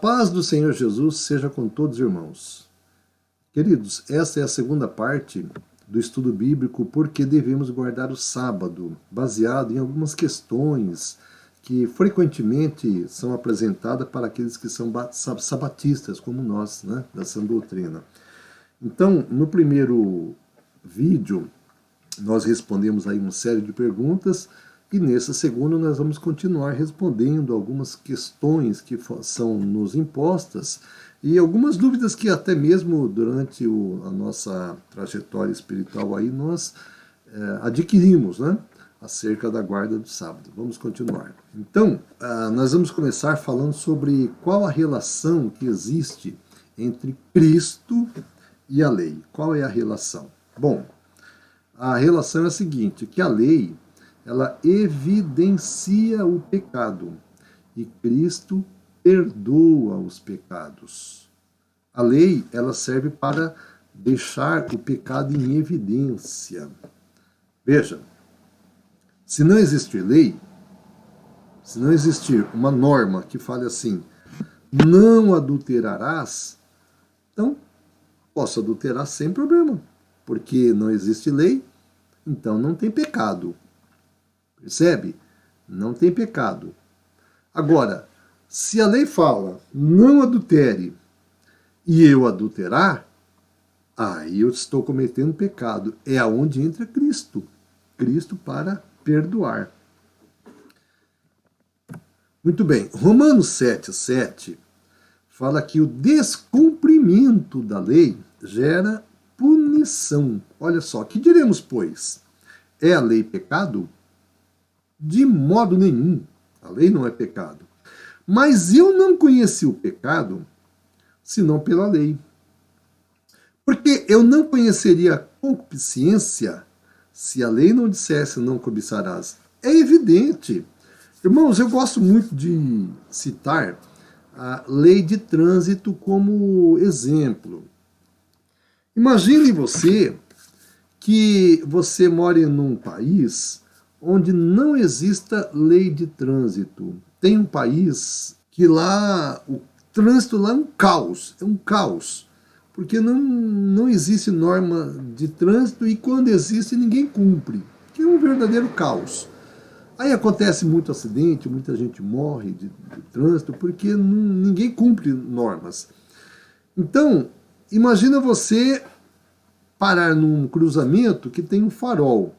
paz do Senhor Jesus seja com todos os irmãos. Queridos, essa é a segunda parte do estudo bíblico Por que devemos guardar o sábado, baseado em algumas questões que frequentemente são apresentadas para aqueles que são sabatistas, como nós, né, da sã doutrina. Então, no primeiro vídeo, nós respondemos aí uma série de perguntas, e nessa segunda nós vamos continuar respondendo algumas questões que são nos impostas e algumas dúvidas que até mesmo durante a nossa trajetória espiritual aí nós adquirimos, né, acerca da guarda do sábado. Vamos continuar. Então, nós vamos começar falando sobre qual a relação que existe entre Cristo e a lei. Qual é a relação? Bom, a relação é a seguinte, que a lei ela evidencia o pecado e Cristo perdoa os pecados. A lei ela serve para deixar o pecado em evidência. Veja, se não existir lei, se não existir uma norma que fale assim, não adulterarás, então posso adulterar sem problema, porque não existe lei, então não tem pecado. Percebe? Não tem pecado. Agora, se a lei fala, não adultere, e eu adulterar, aí eu estou cometendo pecado. É aonde entra Cristo. Cristo para perdoar. Muito bem. Romanos 7,7 fala que o descumprimento da lei gera punição. Olha só, que diremos, pois? É a lei pecado? De modo nenhum. A lei não é pecado. Mas eu não conheci o pecado senão pela lei. Porque eu não conheceria a concupiscência se a lei não dissesse não cobiçarás. É evidente. Irmãos, eu gosto muito de citar a lei de trânsito como exemplo. Imagine você que você mora num país onde não exista lei de trânsito. Tem um país que lá, o trânsito lá é um caos, porque não existe norma de trânsito e quando existe ninguém cumpre, que é um verdadeiro caos. Aí acontece muito acidente, muita gente morre de trânsito porque ninguém cumpre normas. Então, imagina você parar num cruzamento que tem um farol.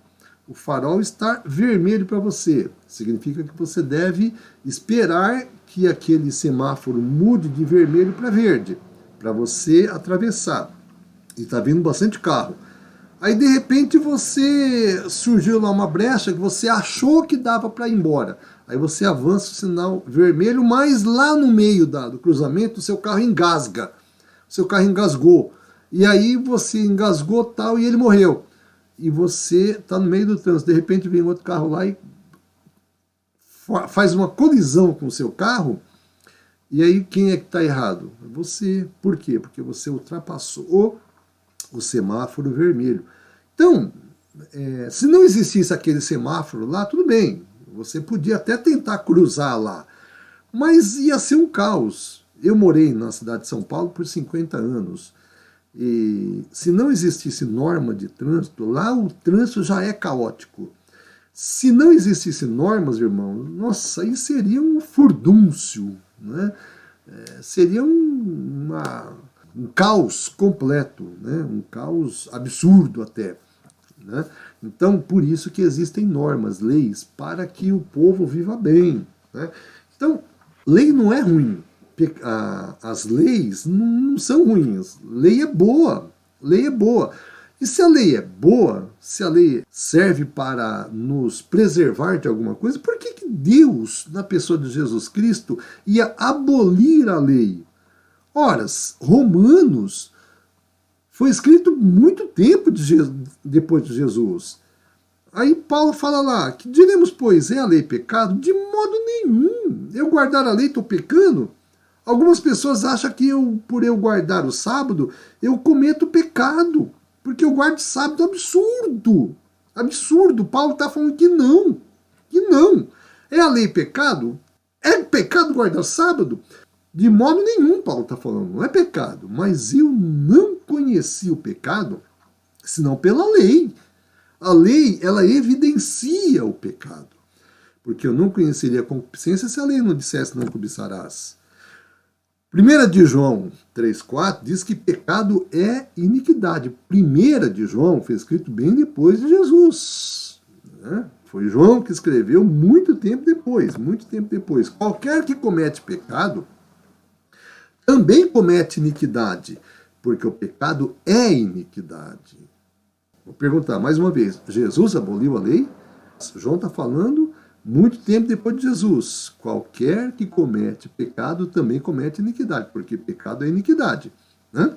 O farol está vermelho para você. Significa que você deve esperar que aquele semáforo mude de vermelho para verde, para você atravessar. E está vindo bastante carro. Aí, de repente, surgiu lá uma brecha que você achou que dava para ir embora. Aí você avança o sinal vermelho, mas lá no meio do cruzamento, o seu carro engasga. O seu carro engasgou. E aí você engasgou tal e ele morreu. E você está no meio do trânsito, de repente vem outro carro lá e faz uma colisão com o seu carro, e aí quem é que está errado? Você. Por quê? Porque você ultrapassou o semáforo vermelho. Então, se não existisse aquele semáforo lá, tudo bem, você podia até tentar cruzar lá, mas ia ser um caos. Eu morei na cidade de São Paulo por 50 anos, e se não existisse norma de trânsito, lá o trânsito já é caótico. Se não existisse normas, irmão, nossa, aí seria um furdúncio, né? Seria um caos completo, né? Um caos absurdo até. Né? Então, por isso que existem normas, leis, para que o povo viva bem. Né? Então, lei não é ruim. As leis não são ruins. Lei é boa. Lei é boa. E se a lei é boa, se a lei serve para nos preservar de alguma coisa, por que Deus, na pessoa de Jesus Cristo, ia abolir a lei? Ora, Romanos foi escrito muito tempo depois de Jesus. Aí Paulo fala lá, que diremos, pois, é a lei pecado? De modo nenhum. Eu guardar a lei estou pecando? Algumas pessoas acham que por eu guardar o sábado, eu cometo pecado. Porque eu guardo sábado. Absurdo. Absurdo. Paulo está falando que não. Que não. É a lei pecado? É pecado guardar sábado? De modo nenhum, Paulo está falando, não é pecado. Mas eu não conheci o pecado senão pela lei. A lei, ela evidencia o pecado. Porque eu não conheceria a concupiscência se a lei não dissesse não cobiçarás. 1 de João 3,4 diz que pecado é iniquidade. 1 de João foi escrito bem depois de Jesus. Né? Foi João que escreveu muito tempo depois, muito tempo depois. Qualquer que comete pecado também comete iniquidade, porque o pecado é iniquidade. Vou perguntar mais uma vez, Jesus aboliu a lei? João está falando muito tempo depois de Jesus. Qualquer que comete pecado também comete iniquidade, porque pecado é iniquidade. Né?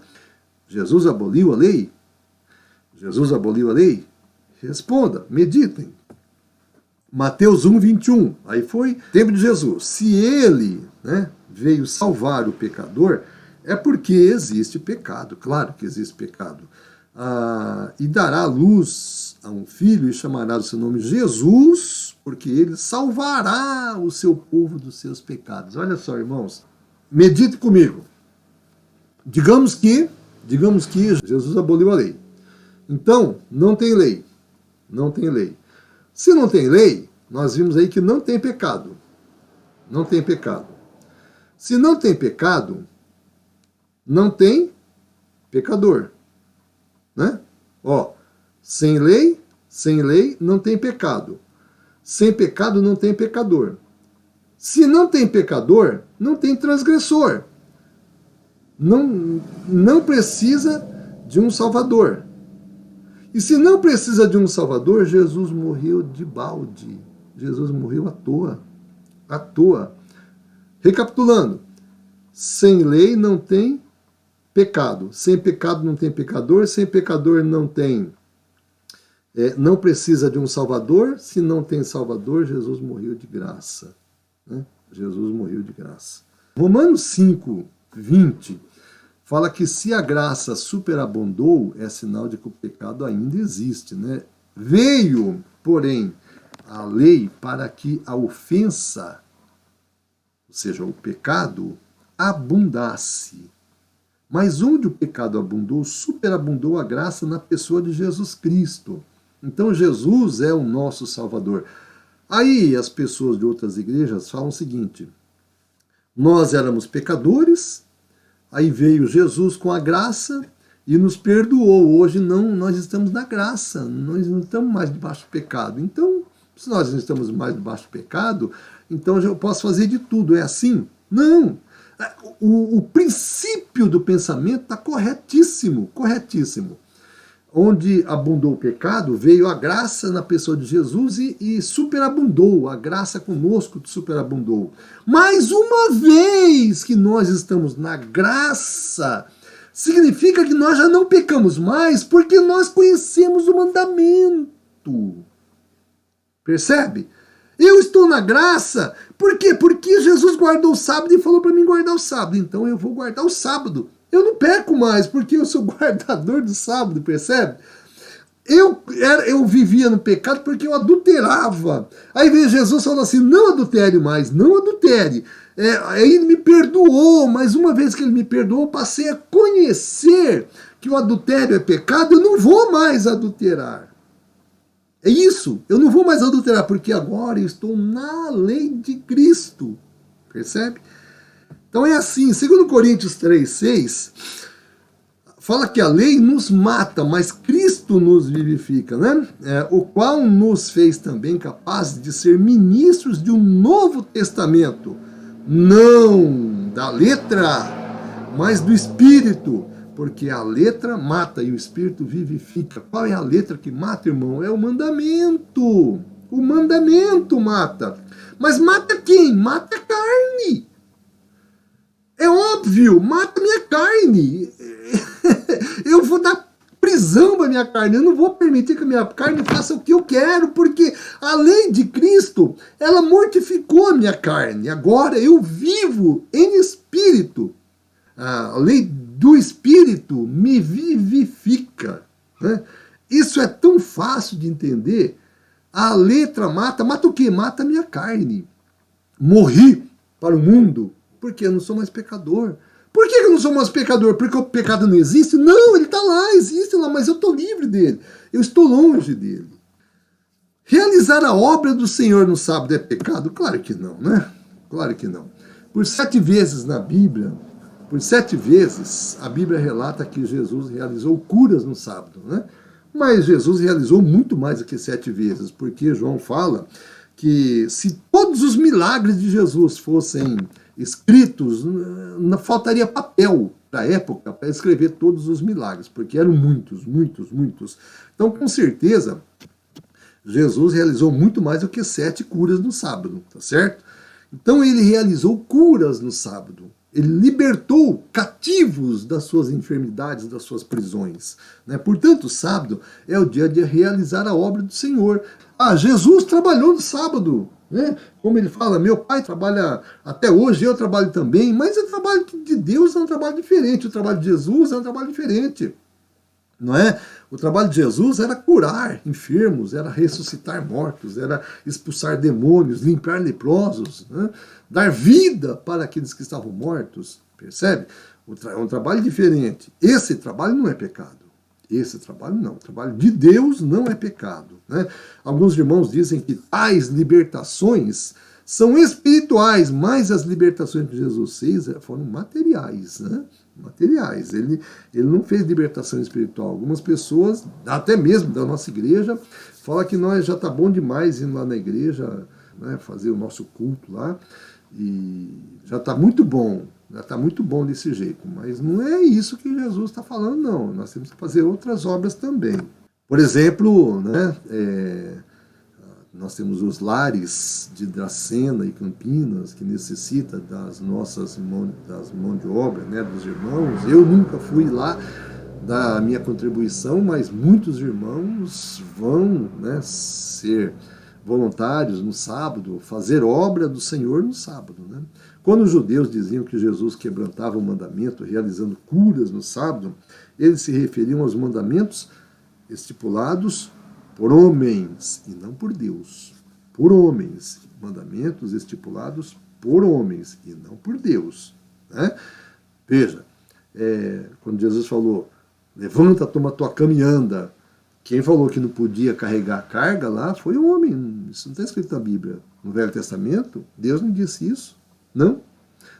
Jesus aboliu a lei? Jesus aboliu a lei? Responda, meditem. Mateus 1:21, aí foi tempo de Jesus. Se ele, né, veio salvar o pecador, é porque existe pecado, claro que existe pecado. E dará luz a um filho e chamará o seu nome Jesus, porque ele salvará o seu povo dos seus pecados. Olha só, irmãos, medite comigo. Digamos que Jesus aboliu a lei. Então, não tem lei. Não tem lei. Se não tem lei, nós vimos aí que não tem pecado. Não tem pecado. Se não tem pecado, não tem pecador. Né? Ó, sem lei, não tem pecado. Sem pecado, não tem pecador. Se não tem pecador, não tem transgressor. Não precisa de um salvador. E se não precisa de um salvador, Jesus morreu de balde. Jesus morreu à toa. À toa. Recapitulando, sem lei não tem pecado. Sem pecado não tem pecador. Sem pecador não tem. Não precisa de um salvador. Se não tem salvador, Jesus morreu de graça. Né? Jesus morreu de graça. Romanos 5:20 fala que se a graça superabundou, é sinal de que o pecado ainda existe. Né? Veio, porém, a lei para que a ofensa, ou seja, o pecado, abundasse. Mas onde o pecado abundou, superabundou a graça na pessoa de Jesus Cristo. Então Jesus é o nosso Salvador. Aí as pessoas de outras igrejas falam o seguinte: nós éramos pecadores, aí veio Jesus com a graça e nos perdoou. Hoje não, nós estamos na graça, nós não estamos mais debaixo do pecado. Então, se nós não estamos mais debaixo do pecado, então eu posso fazer de tudo. É assim? Não! O princípio do pensamento está corretíssimo, corretíssimo. Onde abundou o pecado, veio a graça na pessoa de Jesus e superabundou, a graça conosco superabundou. Mas uma vez que nós estamos na graça, significa que nós já não pecamos mais, porque nós conhecemos o mandamento. Percebe? Eu estou na graça, por quê? Porque Jesus guardou o sábado e falou para mim guardar o sábado, então eu vou guardar o sábado. Eu não peco mais, porque eu sou guardador do sábado, percebe? Eu vivia no pecado porque eu adulterava. Aí veio Jesus falando assim, não adultere mais, não adultere. Aí ele me perdoou, mas uma vez que ele me perdoou, eu passei a conhecer que o adultério é pecado, eu não vou mais adulterar. É isso, eu não vou mais adulterar, porque agora eu estou na lei de Cristo. Percebe? Então é assim, 2 Coríntios 3:6, fala que a lei nos mata, mas Cristo nos vivifica, né? O qual nos fez também capazes de ser ministros de um novo testamento, não da letra, mas do Espírito, porque a letra mata e o Espírito vivifica. Qual é a letra que mata, irmão? É o mandamento. O mandamento mata. Mas mata quem? Mata a carne. É óbvio, mata minha carne. Eu vou dar prisão para minha carne. Eu não vou permitir que a minha carne faça o que eu quero, porque a lei de Cristo, ela mortificou a minha carne. Agora eu vivo em espírito. A lei do Espírito me vivifica. Né? Isso é tão fácil de entender. A letra mata o quê? Mata a minha carne. Morri para o mundo, Porque eu não sou mais pecador. Por que eu não sou mais pecador? Porque o pecado não existe? Não, ele está lá, existe lá, mas eu estou livre dele. Eu estou longe dele. Realizar a obra do Senhor no sábado é pecado? Claro que não, né? Claro que não. Por 7 vezes na Bíblia, por 7 vezes, a Bíblia relata que Jesus realizou curas no sábado, né? Mas Jesus realizou muito mais do que 7 vezes, porque João fala que se todos os milagres de Jesus fossem escritos, não faltaria papel para a época para escrever todos os milagres, porque eram muitos, muitos, muitos. Então, com certeza, Jesus realizou muito mais do que 7 curas no sábado, tá certo? Então ele realizou curas no sábado. Ele libertou cativos das suas enfermidades, das suas prisões, né? Portanto, o sábado é o dia de realizar a obra do Senhor. Jesus trabalhou no sábado, né? Como ele fala, meu pai trabalha até hoje, eu trabalho também, mas o trabalho de Deus é um trabalho diferente, o trabalho de Jesus é um trabalho diferente. Não é? O trabalho de Jesus era curar enfermos, era ressuscitar mortos, era expulsar demônios, limpar leprosos, né? Dar vida para aqueles que estavam mortos, percebe? É um trabalho diferente. Esse trabalho não é pecado. Esse trabalho não. O trabalho de Deus não é pecado, né? Alguns irmãos dizem que tais libertações são espirituais, mas as libertações que Jesus fez foram materiais, né? Materiais. Ele não fez libertação espiritual. Algumas pessoas, até mesmo da nossa igreja, falam que nós já está bom demais indo lá na igreja, né, fazer o nosso culto lá, e já está muito bom desse jeito. Mas não é isso que Jesus está falando, não. Nós temos que fazer outras obras também. Por exemplo, né, nós temos os lares de Dracena e Campinas, que necessita das nossas mãos de obra, né, dos irmãos. Eu nunca fui lá dar a minha contribuição, mas muitos irmãos vão, né, ser voluntários no sábado, fazer obra do Senhor no sábado, né? Quando os judeus diziam que Jesus quebrantava o mandamento, realizando curas no sábado, eles se referiam aos mandamentos estipulados por homens e não por Deus. Por homens. Mandamentos estipulados por homens e não por Deus, né? Veja, quando Jesus falou, levanta, toma tua cama e anda, quem falou que não podia carregar carga lá foi o homem. Isso não está escrito na Bíblia. No Velho Testamento, Deus não disse isso. Não.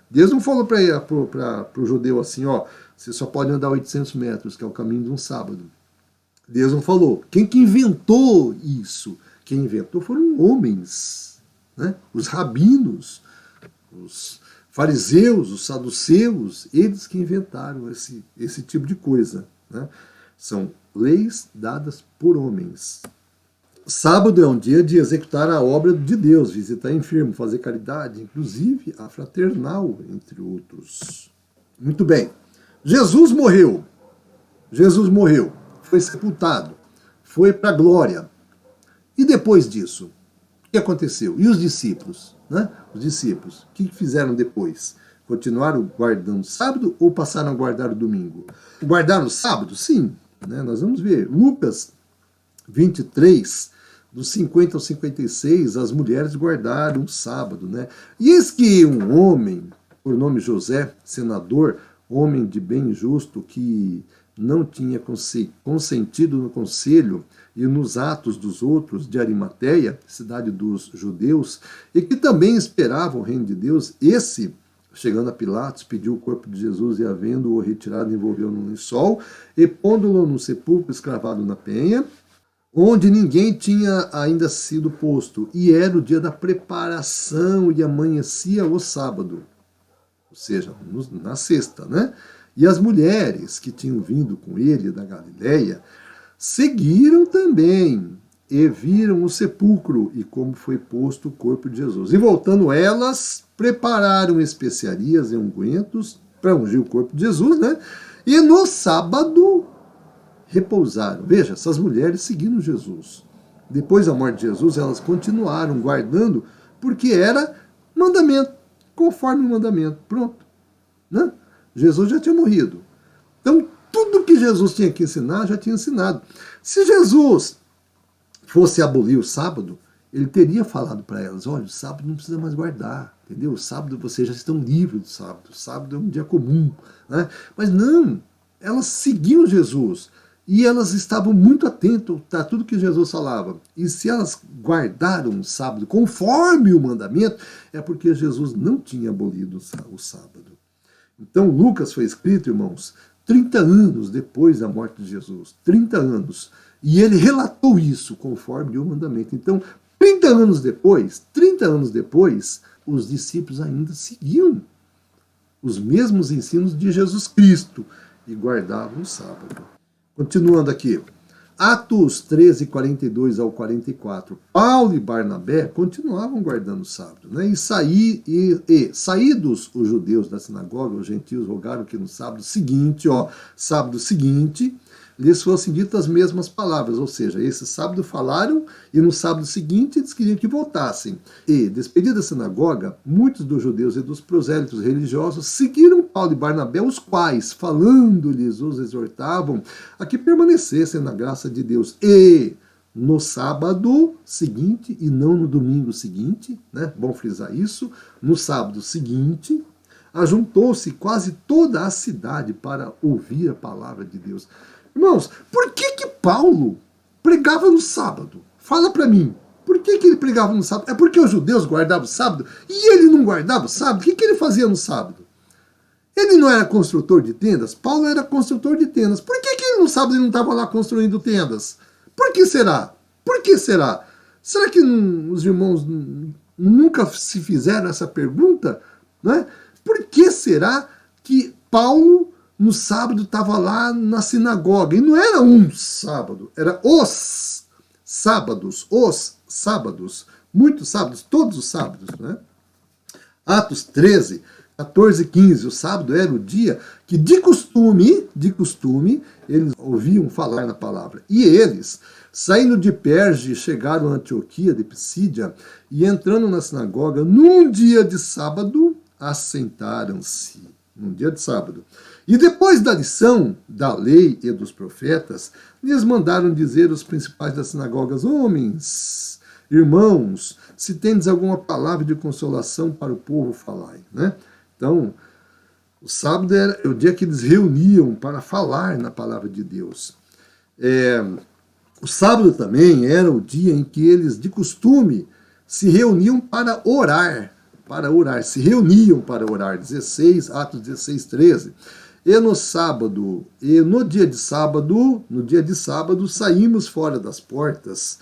Deus não falou para o judeu assim, ó, você só pode andar 800 metros, que é o caminho de um sábado. Deus não falou. Quem que inventou isso? Quem inventou foram homens, né? Os rabinos, os fariseus, os saduceus, eles que inventaram esse tipo de coisa, né? São leis dadas por homens. Sábado é um dia de executar a obra de Deus, visitar enfermo, fazer caridade, inclusive a fraternal, entre outros. Muito bem. Jesus morreu. Jesus morreu. Foi sepultado. Foi para a glória. E depois disso? O que aconteceu? E os discípulos? Né? Os discípulos, o que fizeram depois? Continuaram guardando o sábado ou passaram a guardar o domingo? Guardaram o sábado? Sim. Né? Nós vamos ver. Lucas 23, dos 50 ao 56, as mulheres guardaram o sábado. Né? E eis que um homem, por nome José, senador, homem de bem justo, que não tinha consentido no conselho e nos atos dos outros de Arimateia, cidade dos judeus, e que também esperava o reino de Deus, esse, chegando a Pilatos, pediu o corpo de Jesus e, havendo-o retirado, envolveu no lençol e, pondo-lo no sepulcro escravado na penha, onde ninguém tinha ainda sido posto, e era o dia da preparação e amanhecia o sábado, ou seja, na sexta, né? E as mulheres que tinham vindo com ele da Galileia seguiram também e viram o sepulcro e como foi posto o corpo de Jesus. E voltando elas, prepararam especiarias e ungüentos para ungir o corpo de Jesus, né? E no sábado repousaram. Veja, essas mulheres seguiram Jesus. Depois da morte de Jesus, elas continuaram guardando, porque era mandamento, conforme o mandamento. Pronto. Né? Jesus já tinha morrido. Então, tudo que Jesus tinha que ensinar, já tinha ensinado. Se Jesus fosse abolir o sábado, ele teria falado para elas, olha, o sábado não precisa mais guardar, entendeu? O sábado vocês já estão livres do sábado, o sábado é um dia comum, né? Mas não, elas seguiam Jesus e elas estavam muito atentas a tudo que Jesus falava. E se elas guardaram o sábado conforme o mandamento, é porque Jesus não tinha abolido o sábado. Então Lucas foi escrito, irmãos, 30 anos depois da morte de Jesus, 30 anos, e ele relatou isso conforme o mandamento. Então, 30 anos depois, os discípulos ainda seguiam os mesmos ensinos de Jesus Cristo e guardavam o sábado. Continuando aqui, Atos 13, 42 ao 44. Paulo e Barnabé continuavam guardando o sábado, né? Saídos os judeus da sinagoga, os gentios rogaram que no sábado seguinte, lhes fossem ditas as mesmas palavras, ou seja, esse sábado falaram e no sábado seguinte eles queriam que voltassem. E, despedida da sinagoga, muitos dos judeus e dos prosélitos religiosos seguiram Paulo e Barnabé, os quais, falando-lhes, os exortavam a que permanecessem na graça de Deus. E no sábado seguinte, e não no domingo seguinte, né? Bom frisar isso, no sábado seguinte, ajuntou-se quase toda a cidade para ouvir a palavra de Deus. Irmãos, por que Paulo pregava no sábado? Fala para mim. Por que ele pregava no sábado? É porque os judeus guardavam o sábado e ele não guardava o sábado? O que ele fazia no sábado? Ele não era construtor de tendas? Paulo era construtor de tendas. Por que ele no sábado não estava lá construindo tendas? Por que será? Por que será? Será que os irmãos nunca se fizeram essa pergunta? Né? Por que será que Paulo no sábado estava lá na sinagoga? E não era um sábado, era os sábados, muitos sábados, todos os sábados, né? Atos 13, 14 e 15, o sábado era o dia que de costume, eles ouviam falar na palavra. E eles, saindo de Perge, chegaram a Antioquia de Pisídia e entrando na sinagoga, num dia de sábado, assentaram-se. Num dia de sábado. E depois da lição da lei e dos profetas, lhes mandaram dizer os principais das sinagogas: homens, irmãos, se tendes alguma palavra de consolação para o povo, falai. Né? Então, o sábado era o dia que eles reuniam para falar na palavra de Deus. O sábado também era o dia em que eles, de costume, se reuniam para orar. Se reuniam para orar. Atos 16, 13. E no sábado, no dia de sábado, saímos fora das portas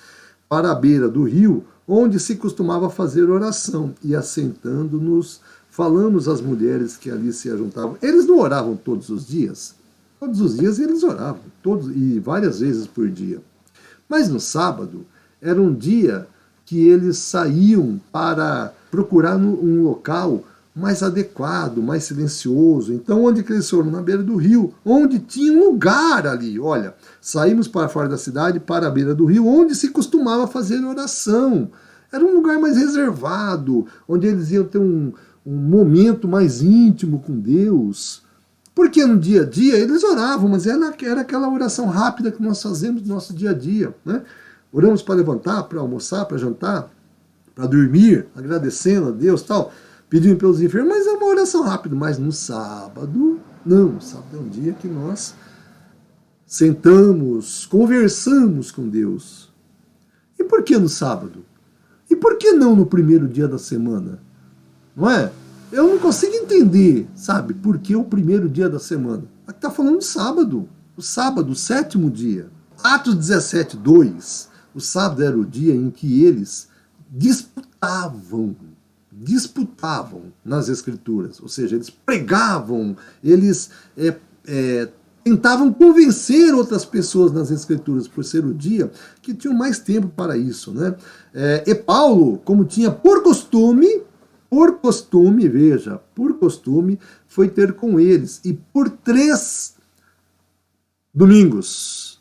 para a beira do rio, onde se costumava fazer oração, e assentando-nos, falamos às mulheres que ali se ajuntavam. Eles não oravam todos os dias? Todos os dias eles oravam, e várias vezes por dia. Mas no sábado, era um dia que eles saíam para procurar um local mais adequado, mais silencioso. Então, onde que eles foram? Na beira do rio, onde tinha um lugar ali. Olha, saímos para fora da cidade, para a beira do rio, onde se costumava fazer oração. Era um lugar mais reservado, onde eles iam ter um momento mais íntimo com Deus. Porque no dia a dia eles oravam, mas era aquela oração rápida que nós fazemos no nosso dia a dia. Né? Oramos para levantar, para almoçar, para jantar, para dormir, agradecendo a Deus, tal, pedindo pelos enfermos, mas é uma oração rápida. Mas no sábado, não. Sábado é um dia que nós sentamos, conversamos com Deus. E por que no sábado? E por que não no primeiro dia da semana? Não é? Eu não consigo entender, sabe, por que o primeiro dia da semana. Aqui está falando sábado. O sábado, o sétimo dia. Atos 17, 2. O sábado era o dia em que eles disputavam nas Escrituras, ou seja, eles pregavam, eles tentavam convencer outras pessoas nas Escrituras, por ser o dia que tinham mais tempo para isso. Né? E Paulo, como tinha por costume, foi ter com eles, e por 3 domingos,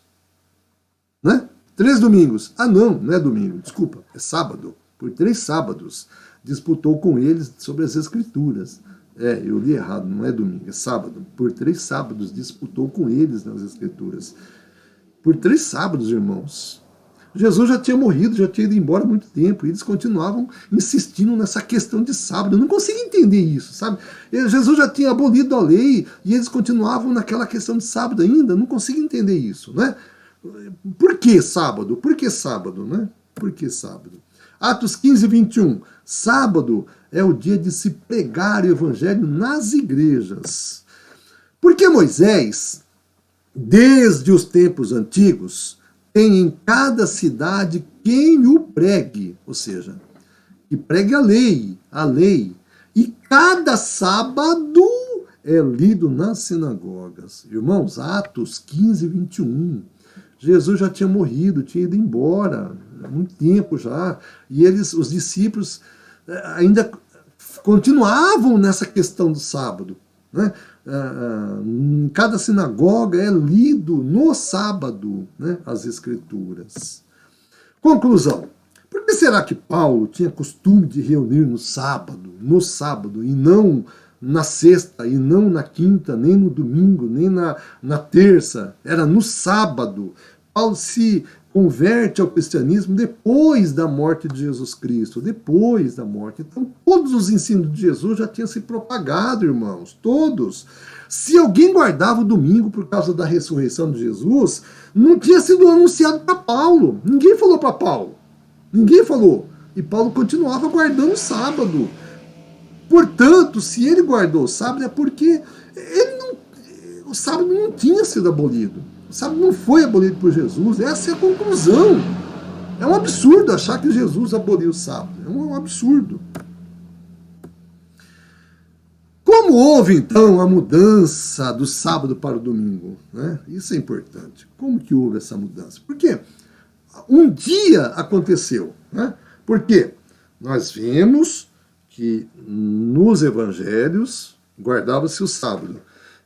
né? 3 domingos. Não é domingo, desculpa, é sábado. Por 3 sábados, disputou com eles sobre as Escrituras. Eu li errado, não é domingo, é sábado. Por 3 sábados, disputou com eles nas Escrituras. Por 3 sábados, irmãos. Jesus já tinha morrido, já tinha ido embora há muito tempo, e eles continuavam insistindo nessa questão de sábado. Eu não consigo entender isso, sabe? Jesus já tinha abolido a lei, e eles continuavam naquela questão de sábado ainda. Eu não consigo entender isso, né? Por que sábado? Por que sábado, né? Por que sábado? Atos 15, 21. Sábado é o dia de se pregar o evangelho nas igrejas. Porque Moisés, desde os tempos antigos, tem em cada cidade quem o pregue, ou seja, que pregue a lei. E cada sábado é lido nas sinagogas. Irmãos, Atos 15, 21. Jesus já tinha morrido, tinha ido embora, há muito tempo já. E eles, os discípulos, ainda continuavam nessa questão do sábado, né? Em cada sinagoga é lido no sábado, né, as escrituras. Conclusão. Por que será que Paulo tinha costume de reunir no sábado, e não na sexta, e não na quinta, nem no domingo, nem na terça? Era no sábado. Paulo se converte ao cristianismo depois da morte de Jesus Cristo, depois da morte. Então, todos os ensinos de Jesus já tinham se propagado, irmãos, todos. Se alguém guardava o domingo por causa da ressurreição de Jesus, não tinha sido anunciado para Paulo. Ninguém falou para Paulo. Ninguém falou. E Paulo continuava guardando o sábado. Portanto, se ele guardou o sábado, é porque o sábado não tinha sido abolido. O sábado não foi abolido por Jesus. Essa é a conclusão. É um absurdo achar que Jesus aboliu o sábado. É um absurdo. Como houve, então, a mudança do sábado para o domingo? Né? Isso é importante. Como que houve essa mudança? Porque um dia aconteceu. Né? Porque nós vimos que nos evangelhos guardava-se o sábado.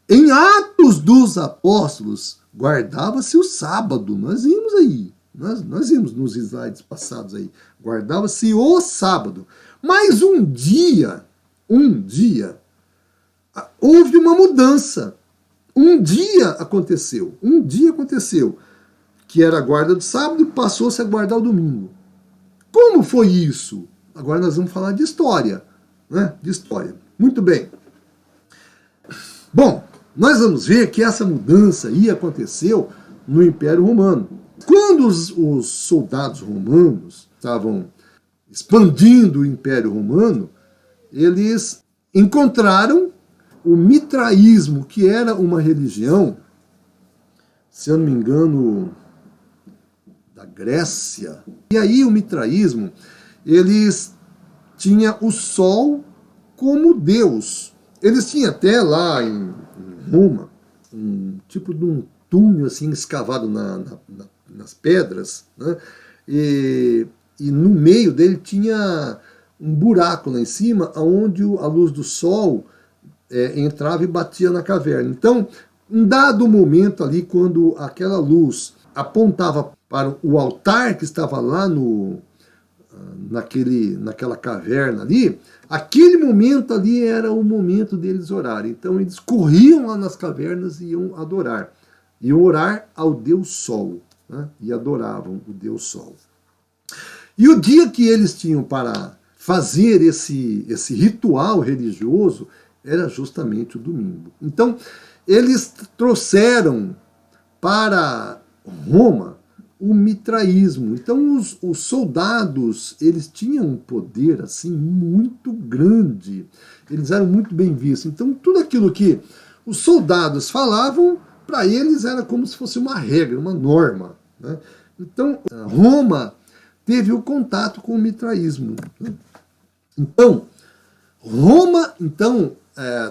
Em Atos dos Apóstolos, guardava-se o sábado. Nós vimos aí. Nós vimos nos slides passados aí. Guardava-se o sábado. Mas um dia, houve uma mudança. Um dia aconteceu, que era a guarda do sábado e passou-se a guardar o domingo. Como foi isso? Agora nós vamos falar de história, né? De história. Muito bem. Bom, nós vamos ver que essa mudança aí aconteceu no Império Romano. Quando os soldados romanos estavam expandindo o Império Romano, eles encontraram o mitraísmo, que era uma religião, se eu não me engano, da Grécia. E aí o mitraísmo, eles tinham o sol como Deus. Eles tinham até lá em Roma um tipo de um túnel assim escavado nas pedras, né? E no meio dele tinha um buraco lá em cima, onde a luz do sol entrava e batia na caverna. Então, em dado momento ali, quando aquela luz apontava para o altar que estava lá naquela caverna ali, aquele momento ali era o momento deles orarem. Então eles corriam lá nas cavernas e iam adorar. Iam orar ao Deus Sol, né? E adoravam o Deus Sol. E o dia que eles tinham para fazer esse ritual religioso era justamente o domingo. Então, eles trouxeram para Roma o mitraísmo. Então, os soldados, eles tinham um poder assim muito grande. Eles eram muito bem vistos. Então, tudo aquilo que os soldados falavam, para eles era como se fosse uma regra, uma norma, né? Então, Roma teve o contato com o mitraísmo, né? Então, Roma,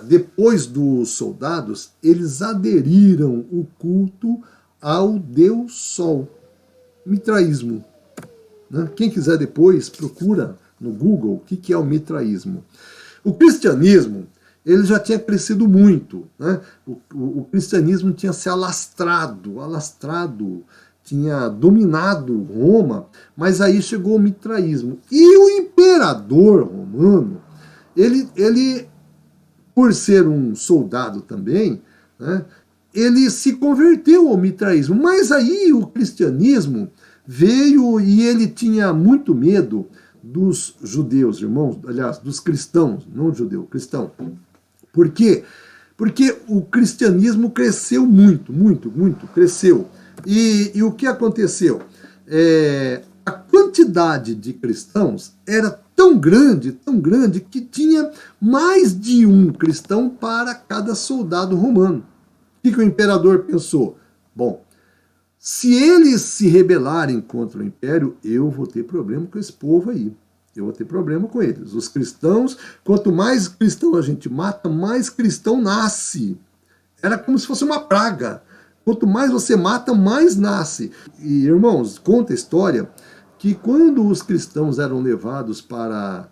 depois dos soldados, eles aderiram o culto ao Deus Sol. Mitraísmo. Né? Quem quiser depois, procura no Google o que é o mitraísmo. O cristianismo, ele já tinha crescido muito. Né? O cristianismo tinha se alastrado, tinha dominado Roma, mas aí chegou o mitraísmo. E o imperador romano, ele por ser um soldado também, né, ele se converteu ao mitraísmo. Mas aí o cristianismo veio e ele tinha muito medo dos judeus, irmãos, aliás, dos cristãos, não judeu, cristão. Por quê? Porque o cristianismo cresceu muito, muito, muito, cresceu. E o que aconteceu? A quantidade de cristãos era tão grande, que tinha mais de um cristão para cada soldado romano. O que o imperador pensou? Bom, se eles se rebelarem contra o império, eu vou ter problema com esse povo aí. Eu vou ter problema com eles. Os cristãos, quanto mais cristão a gente mata, mais cristão nasce. Era como se fosse uma praga. Quanto mais você mata, mais nasce. E, irmãos, conta a história que quando os cristãos eram levados para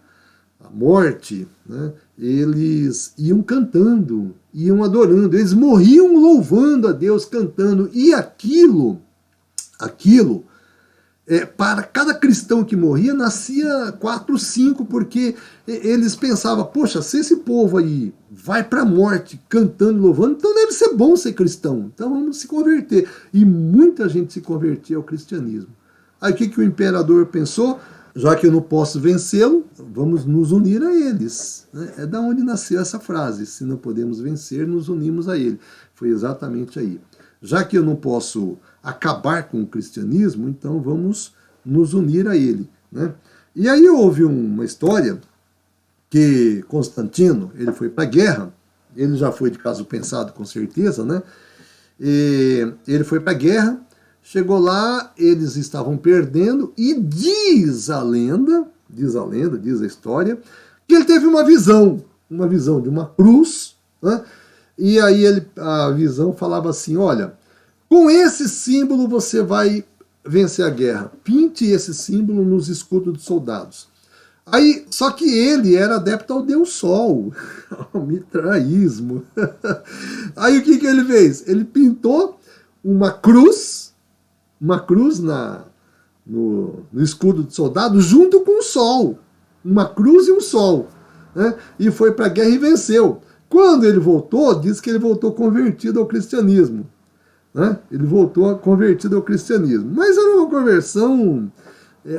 a morte, né, eles iam cantando, iam adorando, eles morriam louvando a Deus, cantando, e aquilo, para cada cristão que morria, nascia 4, 5, porque eles pensavam, poxa, se esse povo aí vai para a morte cantando, louvando, então deve ser bom ser cristão, então vamos se converter. E muita gente se convertia ao cristianismo. Aí o que o imperador pensou? Já que eu não posso vencê-lo, vamos nos unir a eles. É da onde nasceu essa frase, se não podemos vencer, nos unimos a ele. Foi exatamente aí. Já que eu não posso acabar com o cristianismo, então vamos nos unir a ele. Né? E aí houve uma história que Constantino, ele foi para a guerra, ele já foi de caso pensado com certeza, né? E ele foi para a guerra, chegou lá, eles estavam perdendo, e diz a história, que ele teve uma visão de uma cruz, né? E aí a visão falava assim, olha, com esse símbolo você vai vencer a guerra, pinte esse símbolo nos escudos dos soldados. Aí, só que ele era adepto ao Deus Sol, ao mitraísmo. Aí o que ele fez? Ele pintou uma cruz no escudo do soldado, junto com o sol. Uma cruz e um sol. Né? E foi para a guerra e venceu. Quando ele voltou, diz que ele voltou convertido ao cristianismo. Né? Ele voltou convertido ao cristianismo. Mas era uma conversão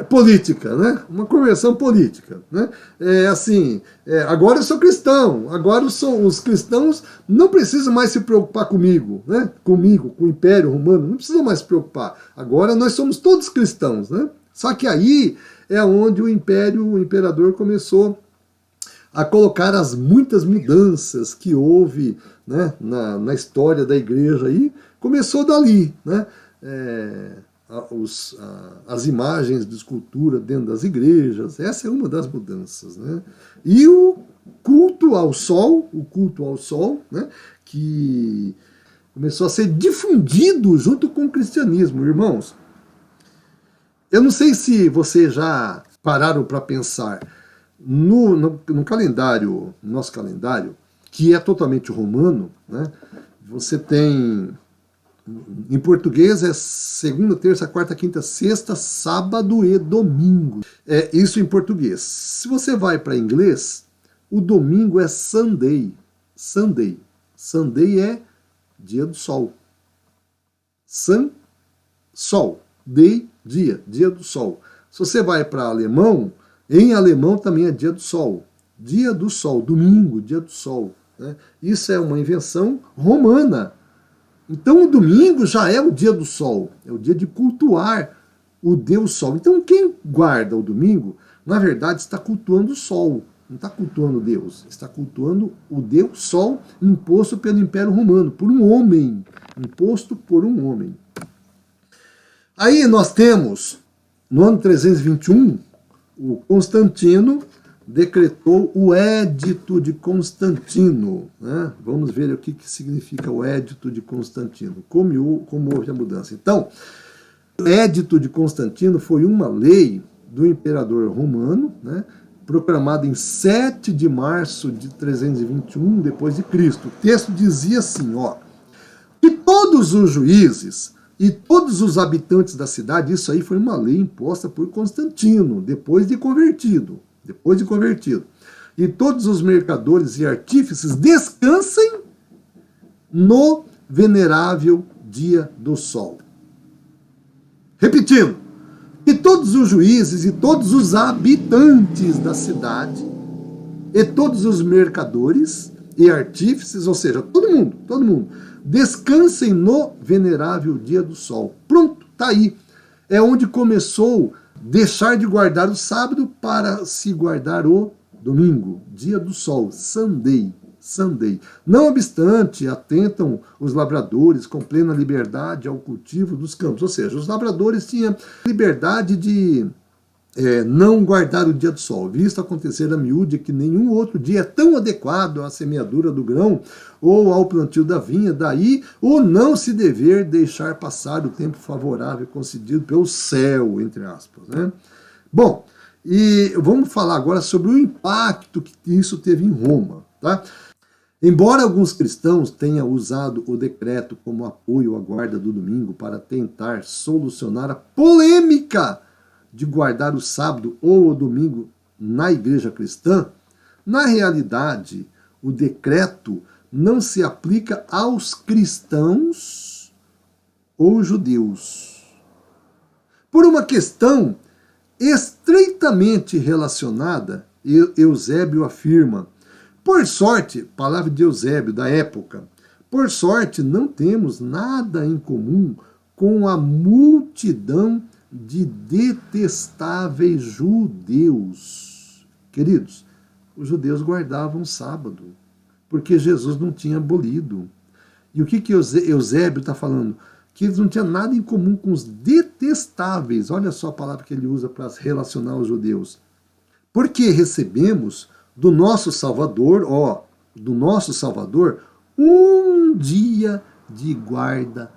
política, né? Uma conversão política. Né? Agora eu sou cristão, agora os cristãos não precisam mais se preocupar comigo, né? Com o Império Romano, não precisam mais se preocupar. Agora nós somos todos cristãos. Né? Só que aí é onde o imperador começou a colocar as muitas mudanças que houve, né, na história da igreja aí, começou dali, né? As imagens de escultura dentro das igrejas, essa é uma das mudanças, né? E o culto ao sol, né, que começou a ser difundido junto com o cristianismo, irmãos. Eu não sei se vocês já pararam para pensar no calendário, nosso calendário, que é totalmente romano, né? Você tem, em português é segunda, terça, quarta, quinta, sexta, sábado e domingo. Isso em português. Se você vai para inglês, o domingo é Sunday. Sunday é dia do sol. Sol. Day, dia do sol. Se você vai para alemão, em alemão também é dia do sol. Dia do sol, domingo, dia do sol. Né? Isso é uma invenção romana. Então o domingo já é o dia do sol, é o dia de cultuar o Deus Sol. Então quem guarda o domingo, na verdade, está cultuando o sol, não está cultuando Deus, está cultuando o Deus Sol imposto pelo Império Romano, por um homem, imposto por um homem. Aí nós temos, no ano 321, o Constantino decretou o Édito de Constantino. Né? Vamos ver o que significa o Édito de Constantino, como houve a mudança. Então, o Édito de Constantino foi uma lei do imperador romano, né, proclamada em 7 de março de 321 depois de Cristo. O texto dizia assim, que todos os juízes e todos os habitantes da cidade, isso aí foi uma lei imposta por Constantino, depois de convertido. E todos os mercadores e artífices descansem no venerável dia do sol. Repetindo, que todos os juízes e todos os habitantes da cidade, e todos os mercadores e artífices, ou seja, todo mundo, descansem no venerável dia do sol. Pronto, tá aí. É onde começou deixar de guardar o sábado para se guardar o domingo, dia do sol, Sunday. Não obstante, atentam os lavradores com plena liberdade ao cultivo dos campos. Ou seja, os lavradores tinham liberdade de não guardar o dia do sol, visto acontecer a miúde que nenhum outro dia é tão adequado à semeadura do grão ou ao plantio da vinha, daí o não se dever deixar passar o tempo favorável concedido pelo céu, entre aspas. Né? Bom, e vamos falar agora sobre o impacto que isso teve em Roma. Tá? Embora alguns cristãos tenham usado o decreto como apoio à guarda do domingo para tentar solucionar a polêmica de guardar o sábado ou o domingo na igreja cristã, na realidade, o decreto não se aplica aos cristãos ou judeus. Por uma questão estreitamente relacionada, Eusébio afirma, por sorte, palavra de Eusébio da época, por sorte não temos nada em comum com a multidão de detestáveis judeus. Queridos, os judeus guardavam o sábado, porque Jesus não tinha abolido. E o que Eusébio está falando? Que eles não tinham nada em comum com os detestáveis. Olha só a palavra que ele usa para relacionar os judeus. Porque recebemos do nosso Salvador, um dia de guarda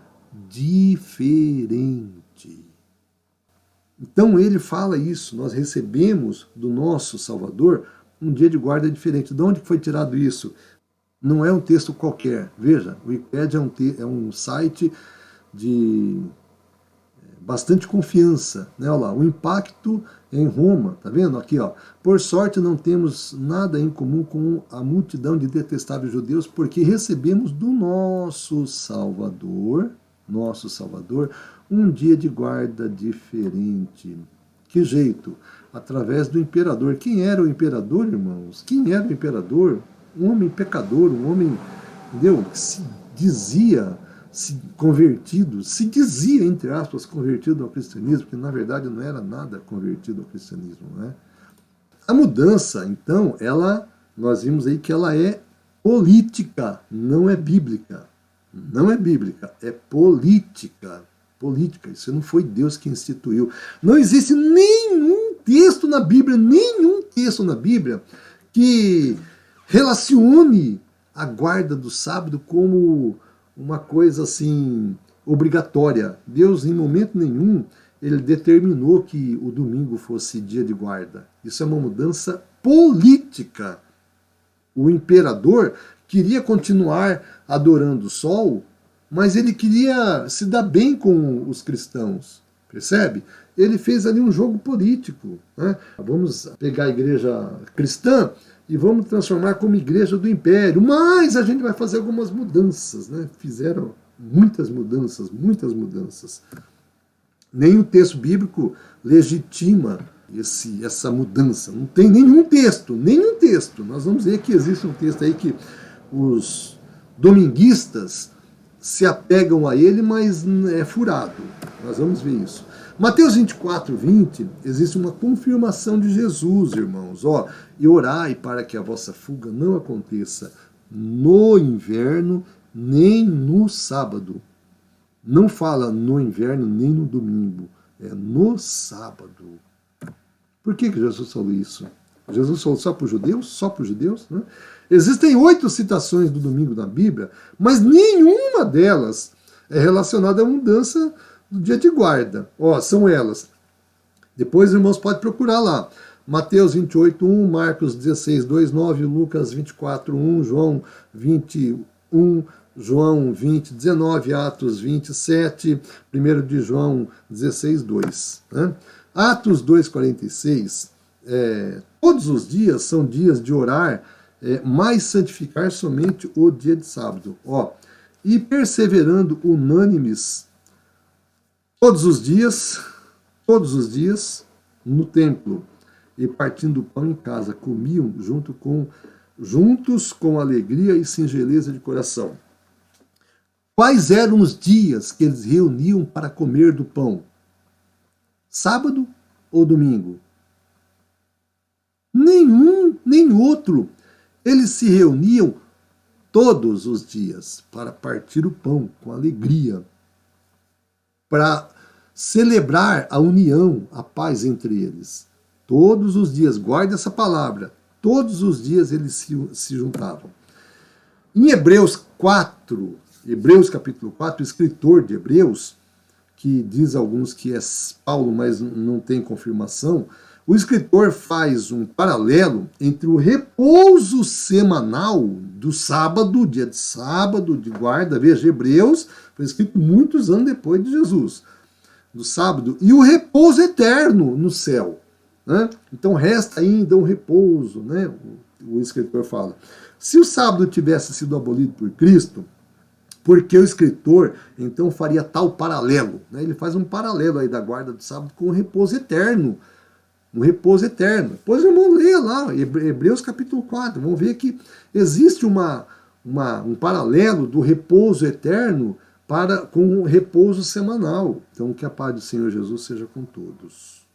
diferente. Então ele fala isso, nós recebemos do nosso Salvador um dia de guarda diferente. De onde foi tirado isso? Não é um texto qualquer. Veja, o Wikipédia é um site de bastante confiança. Né? Olha lá, o impacto em Roma, tá vendo? Aqui, ó. Por sorte não temos nada em comum com a multidão de detestáveis judeus, porque recebemos do nosso Salvador, um dia de guarda diferente. Que jeito? Através do imperador. Quem era o imperador, irmãos? Quem era o imperador? Um homem pecador, um homem, entendeu? Que se dizia convertido, entre aspas, convertido ao cristianismo, porque na verdade não era nada convertido ao cristianismo. Né? A mudança, então, nós vimos aí que ela é política, não é bíblica. Não é bíblica, é política. Política, isso não foi Deus que instituiu. Não existe nenhum texto na Bíblia, que relacione a guarda do sábado como uma coisa assim obrigatória. Deus, em momento nenhum, ele determinou que o domingo fosse dia de guarda. Isso é uma mudança política. O imperador queria continuar adorando o sol, mas ele queria se dar bem com os cristãos, percebe? Ele fez ali um jogo político. Né? Vamos pegar a igreja cristã e vamos transformar como igreja do império, mas a gente vai fazer algumas mudanças. Né? Fizeram muitas mudanças. Nenhum texto bíblico legitima essa mudança. Não tem nenhum texto. Nós vamos ver que existe um texto aí que os dominguistas se apegam a ele, mas é furado. Nós vamos ver isso. Mateus 24, 20, existe uma confirmação de Jesus, irmãos. E orai para que a vossa fuga não aconteça no inverno, nem no sábado. Não fala no inverno, nem no domingo. É no sábado. Por que Jesus falou isso? Jesus falou só para os judeus? Só para os judeus? Né? Existem 8 citações do domingo na Bíblia, mas nenhuma delas é relacionada à mudança do dia de guarda. São elas. Depois, irmãos, pode procurar lá. Mateus 28, 1, Marcos 16, 2, 9, Lucas 24, 1, João 21, João 20, 19, Atos 27, 1 de João 16, 2. Né? Atos 2, 46, todos os dias são dias de orar, mas santificar somente o dia de sábado. E perseverando unânimes todos os dias, todos os dias no templo e partindo o pão em casa, comiam juntos com alegria e singeleza de coração. Quais eram os dias que eles reuniam para comer do pão? Sábado ou domingo? Nenhum, nem outro. Eles se reuniam todos os dias para partir o pão com alegria, para celebrar a união, a paz entre eles. Todos os dias, guarde essa palavra, todos os dias eles se juntavam. Em Hebreus 4, Hebreus capítulo 4, o escritor de Hebreus, que diz alguns que é Paulo, mas não tem confirmação, o escritor faz um paralelo entre o repouso semanal do sábado, dia de sábado, de guarda, veja, Hebreus foi escrito muitos anos depois de Jesus, do sábado, e o repouso eterno no céu. Né? Então resta ainda um repouso, né? O escritor fala. Se o sábado tivesse sido abolido por Cristo, porque o escritor então faria tal paralelo? Né? Ele faz um paralelo aí da guarda do sábado com o repouso eterno. Um repouso eterno. Depois vamos ler lá, Hebreus capítulo 4, vamos ver que existe um paralelo do repouso eterno com o repouso semanal. Então que a paz do Senhor Jesus seja com todos.